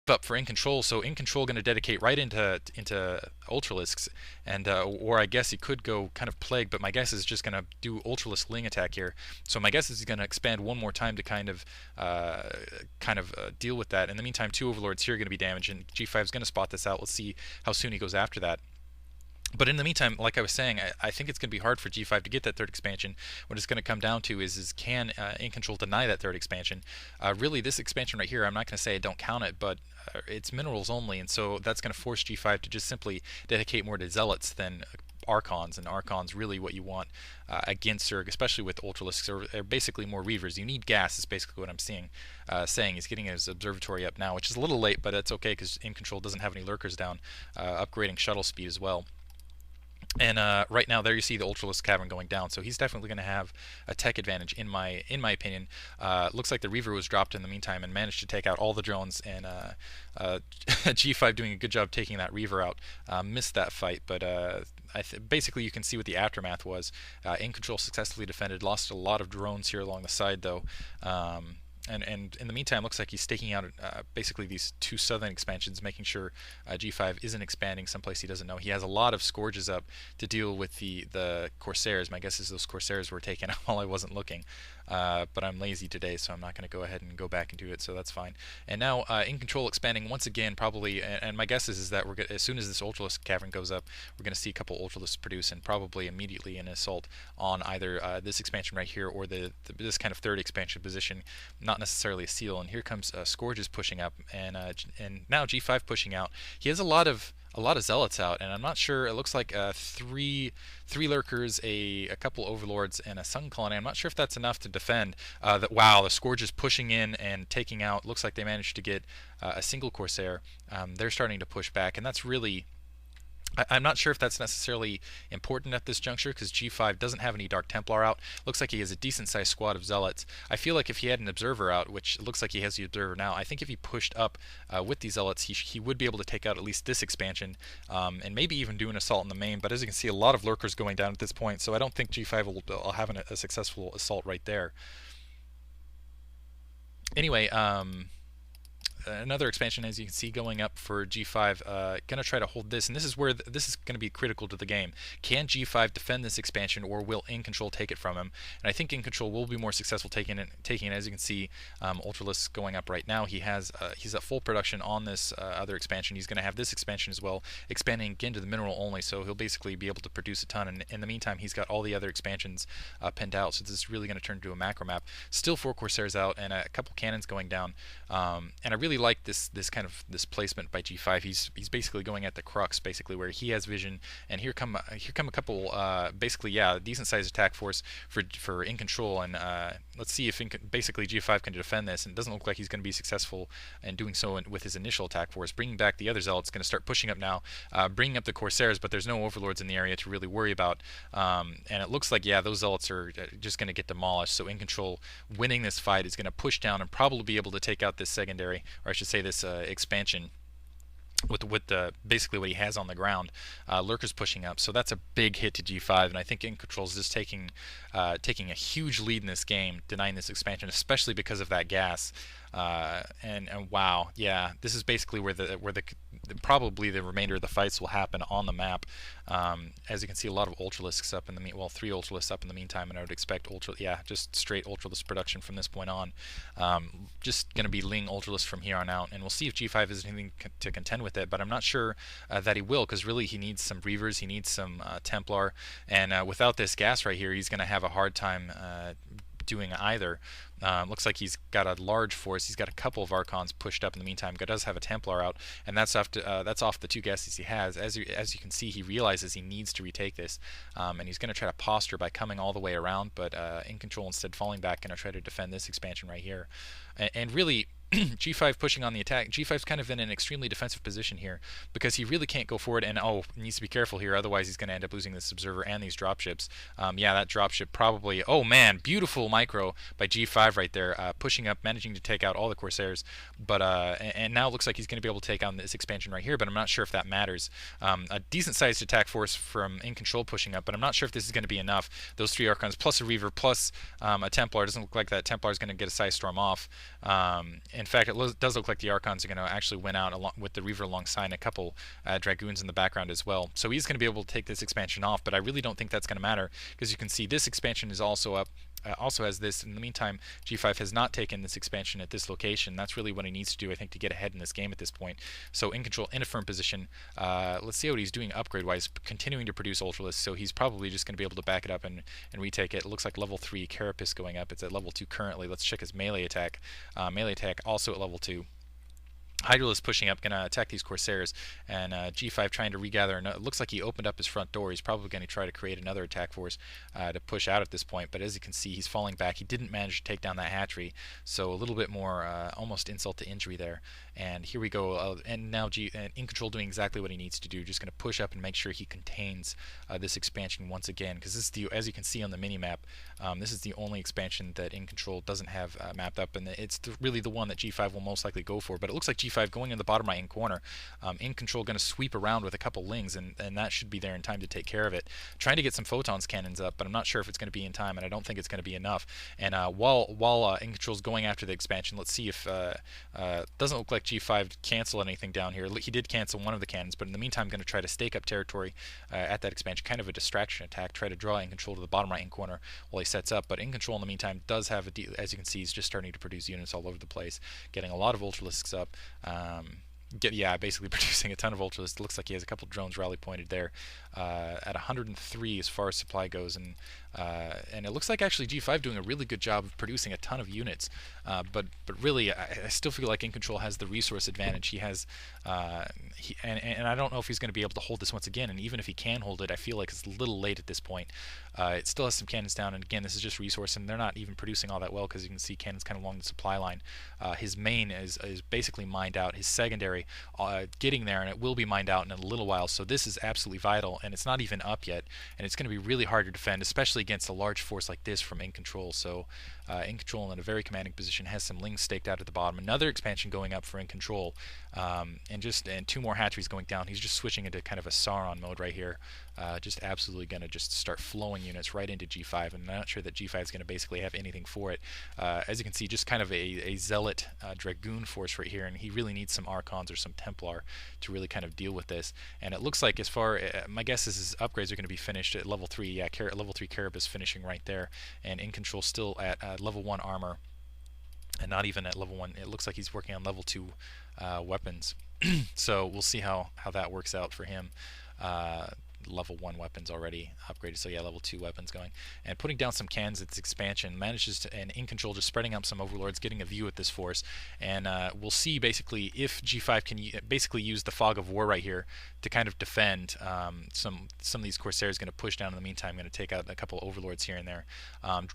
up for Incontrol, so Incontrol going to dedicate right into Ultralisks, and or I guess he could go kind of Plague, but my guess is just going to do Ultralisk Ling attack here. So my guess is he's going to expand one more time to deal with that. In the meantime, two Overlords here are going to be damaged, and G5 is going to spot this out. Let's see how soon he goes after that. But in the meantime, like I was saying, I think it's going to be hard for G5 to get that third expansion. What it's going to come down to is can Incontrol deny that third expansion? Really, this expansion right here, I'm not going to say I don't count it, but it's minerals only, and so that's going to force G5 to just simply dedicate more to Zealots than Archons, and Archons really what you want against Zerg, especially with Ultralisks, or basically more Reavers. You need gas is basically what I'm saying. He's getting his observatory up now, which is a little late, but it's okay because Incontrol doesn't have any lurkers down, upgrading shuttle speed as well. And right now, there you see the Ultralisk Cavern going down, so he's definitely going to have a tech advantage in my opinion. Looks like the Reaver was dropped in the meantime and managed to take out all the drones, and G5 doing a good job taking that Reaver out. Missed that fight, but basically you can see what the aftermath was. Incontrol successfully defended, lost a lot of drones here along the side though. And in the meantime, looks like he's staking out basically these two southern expansions, making sure G5 isn't expanding someplace he doesn't know. He has a lot of Scourges up to deal with the Corsairs. My guess is those Corsairs were taken out while I wasn't looking. But I'm lazy today, so I'm not going to go ahead and go back and do it, so that's fine. And now Incontrol expanding once again, probably, and my guess is that as soon as this Ultralisk Cavern goes up, we're going to see a couple Ultralisks produce, and probably immediately an assault on either this expansion right here or this kind of third expansion position. Not necessarily a seal. And here comes Scourges pushing up, and now G5 pushing out. He has a lot of zealots out, and I'm not sure. It looks like three lurkers, a couple overlords, and a sun colony. I'm not sure if that's enough to defend. Wow, the Scourge is pushing in and taking out. Looks like they managed to get a single Corsair. They're starting to push back, and that's really. I'm not sure if that's necessarily important at this juncture because G5 doesn't have any Dark Templar out. Looks like he has a decent-sized squad of Zealots. I feel like if he had an Observer out, which looks like he has the Observer now, I think if he pushed up with these Zealots, he would be able to take out at least this expansion and maybe even do an assault in the main. But as you can see, a lot of Lurkers going down at this point, so I don't think G5 will have a successful assault right there. Anyway, another expansion, as you can see, going up for G5. Gonna try to hold this, and this is where this is going to be critical to the game. Can G5 defend this expansion, or will Incontrol take it from him? And I think Incontrol will be more successful taking it. As you can see, Ultralisk going up right now. He's at full production on this other expansion. He's going to have this expansion as well, expanding again to the mineral only. So he'll basically be able to produce a ton. And in the meantime, he's got all the other expansions pinned out. So this is really going to turn into a macro map. Still 4 Corsairs out and a couple cannons going down. And I really like this kind of placement by G5. He's basically going at the crux, basically where he has vision. And here come a couple basically decent sized attack force for Incontrol. And let's see if basically G5 can defend this. And it doesn't look like he's going to be successful in doing so with his initial attack force. Bringing back the other Zealots, going to start pushing up now, bringing up the Corsairs, but there's no Overlords in the area to really worry about. And it looks like those Zealots are just going to get demolished. So Incontrol winning this fight is going to push down and probably be able to take out this secondary, or I should say this expansion with basically what he has on the ground. Lurkers pushing up, so that's a big hit to G5, and I think Incontrol is just taking a huge lead in this game, denying this expansion, especially because of that gas. And wow, this is basically where probably the remainder of the fights will happen on the map. As you can see, a lot of Ultralisks up in the 3 Ultralisks up in the meantime, and I would expect just straight Ultralisk production from this point on. Just going to be Ling Ultralisk from here on out, and we'll see if G5 has anything to contend with it, but I'm not sure that he will, because really he needs some Reavers, he needs some Templar, and without this gas right here, he's going to have a hard time doing either. Looks like he's got a large force. He's got a couple of Archons pushed up in the meantime. He does have a Templar out, and that's off the 2 gases he has. As you can see, he realizes he needs to retake this, and he's going to try to posture by coming all the way around, but Incontrol instead falling back, going to try to defend this expansion right here. And really, G5 pushing on the attack. G5's kind of in an extremely defensive position here because he really can't go forward, and needs to be careful here, otherwise he's going to end up losing this Observer and these dropships. That dropship probably, oh man, beautiful micro by G5 right there, pushing up, managing to take out all the Corsairs, but and now it looks like he's going to be able to take on this expansion right here, but I'm not sure if that matters. A decent sized attack force from Incontrol pushing up, but I'm not sure if this is going to be enough. Those 3 Archons plus a Reaver plus a Templar, doesn't look like that Templar is going to get a Side Storm off, and In fact, it does look like the Archons are going to actually win out along with the Reaver alongside and a couple Dragoons in the background as well. So he's going to be able to take this expansion off, but I really don't think that's going to matter because you can see this expansion is also up. Also has this. In the meantime, G5 has not taken this expansion at this location. That's really what he needs to do, I think, to get ahead in this game at this point. So Incontrol in a firm position. Let's see what he's doing upgrade-wise, continuing to produce Ultralisk, so he's probably just going to be able to back it up and retake it. It looks like level 3 Carapace going up. It's at level 2 currently. Let's check his melee attack. Melee attack also at level 2. Hydralisk pushing up, going to attack these Corsairs, and G5 trying to regather. It looks like he opened up his front door. He's probably going to try to create another attack force to push out at this point, but as you can see, he's falling back. He didn't manage to take down that hatchery, so a little bit more almost insult to injury there. And here we go, and now Incontrol doing exactly what he needs to do, just going to push up and make sure he contains this expansion once again, because this is as you can see on the mini-map, this is the only expansion that Incontrol doesn't have mapped up, and it's really the one that G5 will most likely go for. But it looks like G5 going in the bottom right hand corner. Incontrol going to sweep around with a couple lings, and that should be there in time to take care of it. Trying to get some photons cannons up, but I'm not sure if it's going to be in time, and I don't think it's going to be enough. And while Incontrol's going after the expansion, let's see if doesn't look like G5 canceled anything down here. He did cancel one of the cannons, but in the meantime going to try to stake up territory at that expansion, kind of a distraction attack, try to draw Incontrol to the bottom right hand corner while he sets up. But Incontrol in the meantime does have as you can see, he's just starting to produce units all over the place, getting a lot of Ultralisks up. Basically producing a ton of Ultralisks. Looks like he has a couple drones rally pointed there at 103 as far as supply goes, and it looks like actually G5 doing a really good job of producing a ton of units. But really, I still feel like Incontrol has the resource advantage. He has, and I don't know if he's going to be able to hold this once again. And even if he can hold it, I feel like it's a little late at this point. It still has some cannons down, and again, this is just resource, and they're not even producing all that well because you can see cannons kind of along the supply line. His main is basically mined out. His secondary getting there, and it will be mined out in a little while. So this is absolutely vital, and it's not even up yet, and it's going to be really hard to defend, especially against a large force like this from Incontrol. So Incontrol in a very commanding position, has some lings staked out at the bottom. Another expansion going up for Incontrol, and two more hatcheries going down. He's just switching into kind of a Sauron mode right here. Just absolutely going to just start flowing units right into G5, and I'm not sure that G5 is going to basically have anything for it. As you can see, just kind of a zealot Dragoon force right here, and he really needs some Archons or some Templar to really kind of deal with this. And it looks like, as far my guess is his upgrades are going to be finished at level 3. Yeah, level 3 Carapace finishing right there, and Incontrol still at level 1 armor, and not even at level 1. It looks like he's working on level 2 weapons. So we'll see how that works out for him. Level 1 weapons already upgraded, so yeah, level 2 weapons going, and putting down some cannons at its expansion, manages to, and Incontrol just spreading out some overlords, getting a view at this force, and we'll see basically if G5 can basically use the fog of war right here to kind of defend. Some of these Corsairs going to push down in the meantime, going to take out a couple overlords here and there.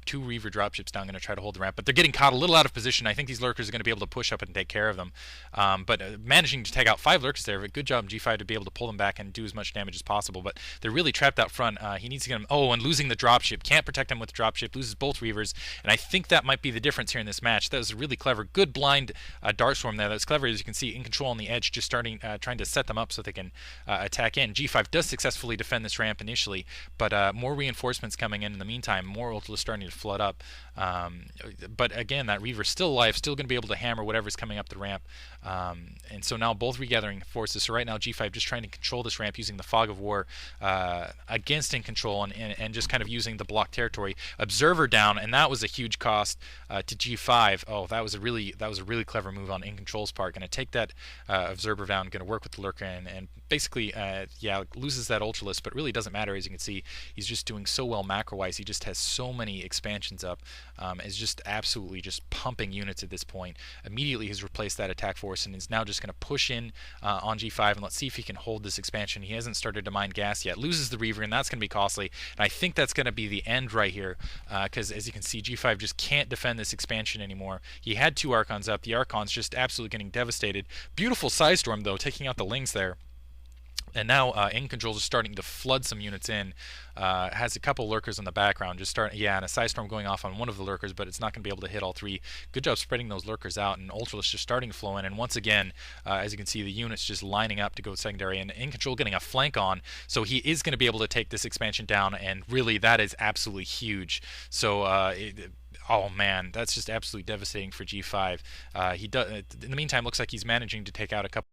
2 Reaver dropships down, going to try to hold the ramp, but they're getting caught a little out of position. I think these lurkers are going to be able to push up and take care of them, but managing to take out 5 lurkers there. Good job G5 to be able to pull them back and do as much damage as possible, but they're really trapped out front. He needs to get them. Oh, and losing the dropship. Can't protect him with the dropship. Loses both Reavers, and I think that might be the difference here in this match. That was really clever. Good blind dart storm there. That's clever. As you can see, Incontrol on the edge, just starting trying to set them up so they can attack in. G5 does successfully defend this ramp initially, but more reinforcements coming in the meantime. More Ultras starting to flood up. But again, that Reaver's still alive, still going to be able to hammer whatever's coming up the ramp. And so now both regathering forces. So right now G5 just trying to control this ramp using the fog of war against Incontrol, and just kind of using the block territory. Observer down, and that was a huge cost to G5. Oh, that was a really clever move on Incontrol's part. Going to take that observer down, going to work with the lurker, and basically loses that Ultralisk, but really doesn't matter. As you can see, he's just doing so well macro-wise. He just has so many expansions up. Is just absolutely just pumping units at this point. Immediately he's replaced that attack force and is now just going to push in on G5, and let's see if he can hold this expansion. He hasn't started to mine gas yet. Loses the Reaver, and that's going to be costly. And I think that's going to be the end right here, because as you can see, G5 just can't defend this expansion anymore. He had 2 Archons up. The Archons just absolutely getting devastated. Beautiful side storm though, taking out the lings there. And now Incontrol is starting to flood some units in. Has a couple lurkers in the background, and a side storm going off on one of the lurkers, but it's not going to be able to hit all 3. Good job spreading those lurkers out, and Ultralisk just starting to flow in. And once again, as you can see, the units just lining up to go secondary, and Incontrol getting a flank on, so he is going to be able to take this expansion down, and really that is absolutely huge. So Oh man, that's just absolutely devastating for G5. He does. In the meantime, looks like he's managing to take out a couple